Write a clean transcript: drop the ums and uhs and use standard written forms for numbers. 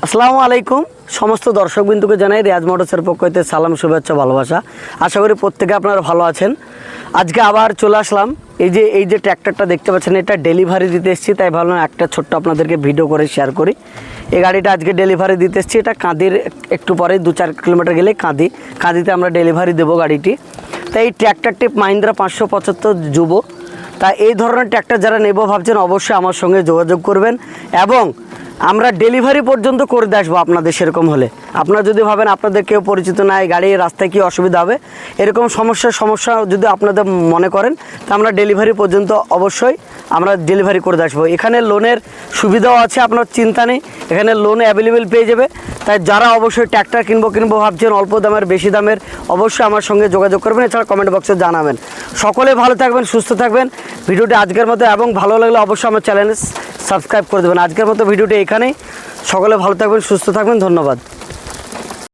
আসসালামু আলাইকুম সমস্ত দর্শকবৃন্দকে জানাই রিয়াজ মোটরসের পক্ষ হতে সালাম, শুভেচ্ছা, ভালোবাসা। আশা করি প্রত্যেকে আপনারা ভালো আছেন। আজকে আবার চলে আসলাম। এই যে ট্র্যাক্টরটা দেখতে পাচ্ছেন, এটা ডেলিভারি দিতে এসেছি, তাই ভাবলাম একটা ছোট্ট আপনাদেরকে ভিডিও করে শেয়ার করি। এই গাড়িটা আজকে ডেলিভারি দিতে এসেছি। এটা কাঁদির একটু পরে 2-4 কিলোমিটার গেলে কাঁদিতে আমরা ডেলিভারি দেবো গাড়িটি। তাই এই ট্র্যাক্টরটি মাহিন্দ্রা 575 যুবো। তা এই ধরনের ট্র্যাক্টর যারা নেব ভাবছেন অবশ্যই আমার সঙ্গে যোগাযোগ করবেন এবং আমরা ডেলিভারি পর্যন্ত করে দিয়ে আসবো আপনাদের। সেরকম হলে আপনারা যদি ভাবেন আপনাদের কেউ পরিচিত নাই, গাড়ি রাস্তায় কী অসুবিধা হবে, এরকম সমস্যা যদি আপনাদের মনে করেন, তা আমরা ডেলিভারি পর্যন্ত অবশ্যই আমরা ডেলিভারি করে দিয়ে আসবো। এখানে লোনের সুবিধাও আছে, আপনার চিন্তা নেই, এখানে লোন অ্যাভেলেবেল পেয়ে যাবে। তাই যারা অবশ্যই ট্র্যাক্টর কিনবো ভাবছেন অল্প দামের বেশি দামের, অবশ্যই আমার সঙ্গে যোগাযোগ করবেন। এছাড়া কমেন্ট বক্সে জানাবেন। সকলে ভালো থাকবেন, সুস্থ থাকবেন। ভিডিওটি আজকের মতো এবং ভালো লাগলে অবশ্যই আমার চ্যানেলে সাবস্ক্রাইব করে দেবেন। আজকের মতো ভিডিওটি এখানেই। সকলে ভালো থাকবেন, সুস্থ থাকবেন। ধন্যবাদ।